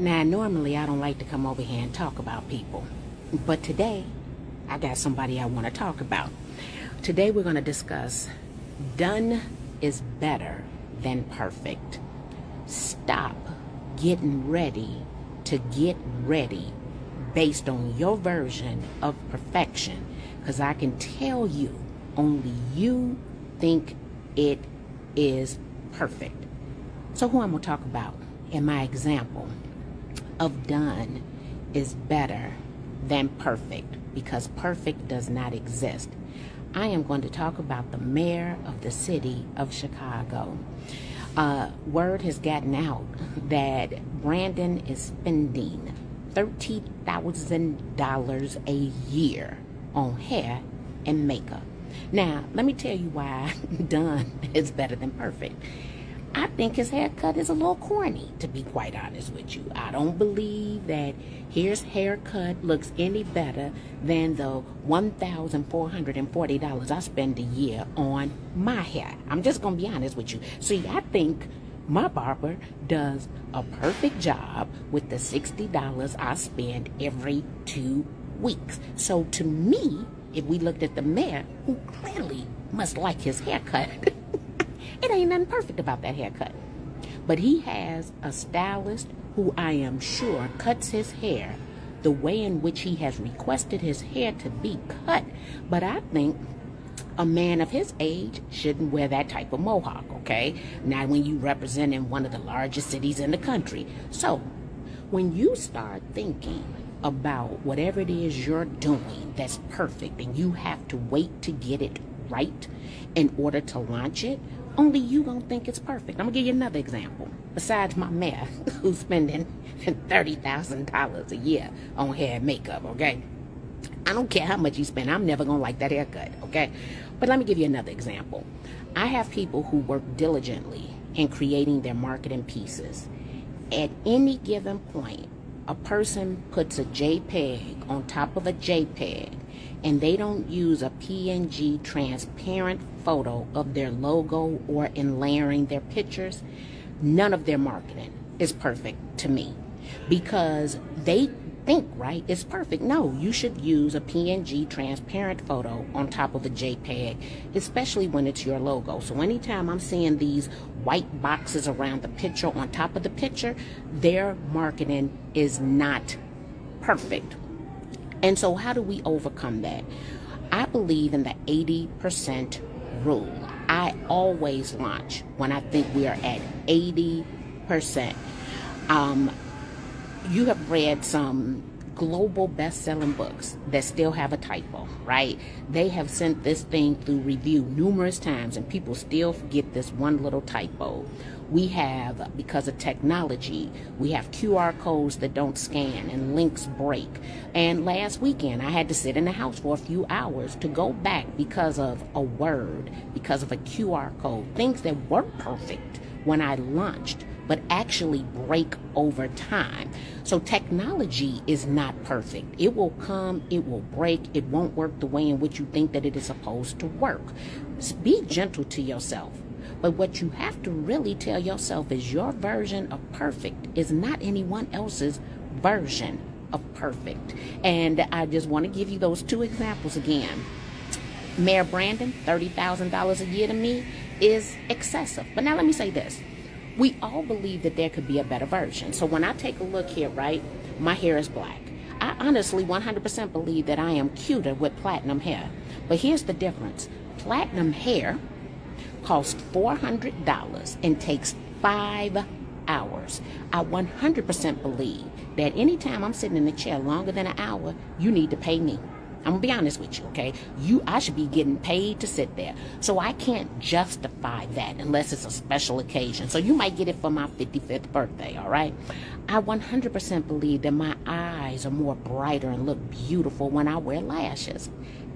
Now, normally I don't like to come over here and talk about people, but today I got somebody I want to talk about. Today we're going to discuss done is better than perfect. Stop getting ready to get ready based on your version of perfection, because I can tell you only you think it is perfect. So who I'm going to talk about in my example of done is better than perfect, because perfect does not exist. I am going to talk about the mayor of the city of Chicago. Word has gotten out that Brandon is spending $30,000 a year on hair and makeup. Now, let me tell you why done is better than perfect. I think his haircut is a little corny, to be quite honest with you. I don't believe that his haircut looks any better than the $1,440 I spend a year on my hair. I'm just going to be honest with you. See, I think my barber does a perfect job with the $60 I spend every 2 weeks. So to me, if we looked at the mayor, who clearly must like his haircut, it ain't nothing perfect about that haircut. But he has a stylist who I am sure cuts his hair the way in which he has requested his hair to be cut. But I think a man of his age shouldn't wear that type of mohawk, okay? Not when you represent in one of the largest cities in the country. So when you start thinking about whatever it is you're doing that's perfect and you have to wait to get it right in order to launch it, only you gonna think it's perfect. I'm gonna give you another example. Besides my mayor, who's spending $30,000 a year on hair and makeup, okay? I don't care how much you spend. I'm never gonna like that haircut, okay? But let me give you another example. I have people who work diligently in creating their marketing pieces. At any given point, a person puts a JPEG on top of a JPEG, and they don't use a PNG transparent photo of their logo or in layering their pictures, none of their marketing is perfect to me, because they think, right, it's perfect. No, you should use a PNG transparent photo on top of a JPEG, especially when it's your logo. So anytime I'm seeing these white boxes around the picture on top of the picture, their marketing is not perfect. And so how do we overcome that? I believe in the 80% rule. I always launch when I think we are at 80%. You have read some global best-selling books that still have a typo, right? They have sent this thing through review numerous times and people still forget this one little typo. We have, because of technology, we have QR codes that don't scan and links break. And last weekend, I had to sit in the house for a few hours to go back because of a word, because of a QR code, things that were perfect when I launched, but actually break over time. So technology is not perfect. It will come, it will break, it won't work the way in which you think that it is supposed to work. Be gentle to yourself. But what you have to really tell yourself is your version of perfect is not anyone else's version of perfect. And I just want to give you those two examples again. Mayor Brandon, $30,000 a year to me is excessive. But now let me say this. We all believe that there could be a better version. So when I take a look here, right, my hair is black. I honestly 100% believe that I am cuter with platinum hair. But here's the difference. Platinum hair costs $400 and takes 5 hours. I 100% believe that anytime I'm sitting in the chair longer than an hour, you need to pay me. I'm gonna be honest with you, okay? I should be getting paid to sit there. So I can't justify that unless it's a special occasion. So you might get it for my 55th birthday, all right? I 100% believe that my eyes are more brighter and look beautiful when I wear lashes.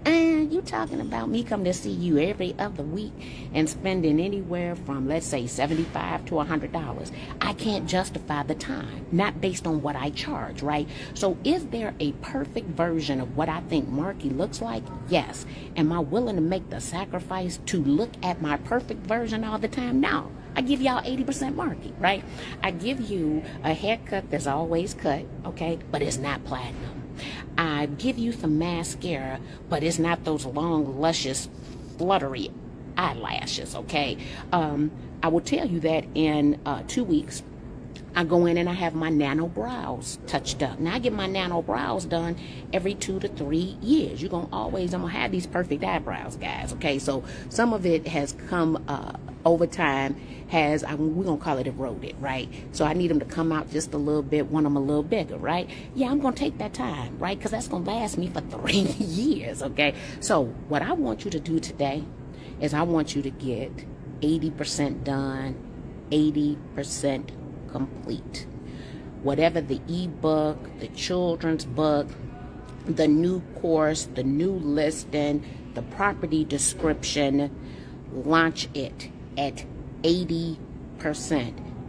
And you talking about me coming to see you every other week and spending anywhere from, let's say, $75 to $100. I can't justify the time, not based on what I charge, right? So is there a perfect version of what I think Marky looks like? Yes. Am I willing to make the sacrifice to look at my perfect version all the time? No. I give y'all 80% market, right? I give you a haircut that's always cut, okay, but it's not platinum. I give you some mascara, but it's not those long, luscious, fluttery eyelashes, okay? I will tell you that in 2 weeks, I go in and I have my nano brows touched up. Now, I get my nano brows done every 2 to 3 years. I'm going to have these perfect eyebrows, guys, okay? So some of it has come over time, we're going to call it eroded, right? So I need them to come out just a little bit, want them a little bigger, right? Yeah, I'm going to take that time, right? Because that's going to last me for 3 years, okay? So what I want you to do today is I want you to get 80% done, 80% complete. Whatever the ebook, the children's book, the new course, the new listing, the property description, launch it at 80%.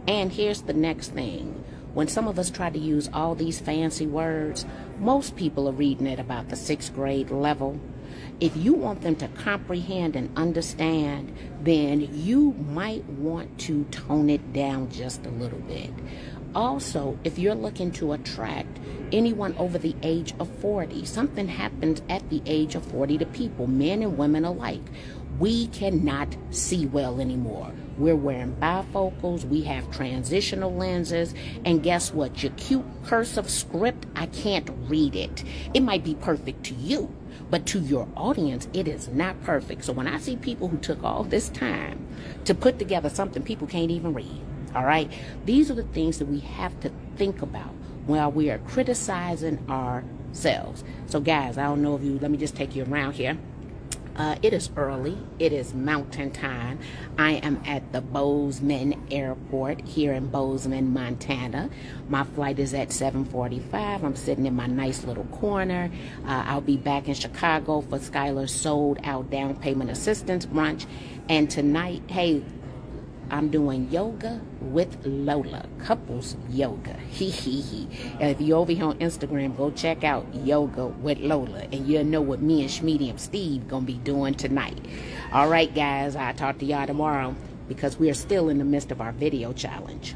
And here's the next thing. When some of us try to use all these fancy words, most people are reading at about the 6th grade level. If you want them to comprehend and understand, then you might want to tone it down just a little bit. Also, if you're looking to attract anyone over the age of 40, something happens at the age of 40 to people, men and women alike. We cannot see well anymore. We're wearing bifocals, we have transitional lenses, and guess what? Your cute cursive script, I can't read it. It might be perfect to you, but to your audience, it is not perfect. So when I see people who took all this time to put together something people can't even read, all right, these are the things that we have to think about while we are criticizing ourselves. So guys, I don't know if let me just take you around here. It is early. It is mountain time. I am at the Bozeman Airport here in Bozeman, Montana. My flight is at 7:45. I'm sitting in my nice little corner. I'll be back in Chicago for Skylar's sold out down payment assistance brunch. And tonight, hey, I'm doing yoga with Lola, couples yoga. And if you're over here on Instagram, go check out Yoga with Lola, and you'll know what me and Schmedium Steve gonna be doing tonight. All right, guys, I'll talk to y'all tomorrow because we are still in the midst of our video challenge.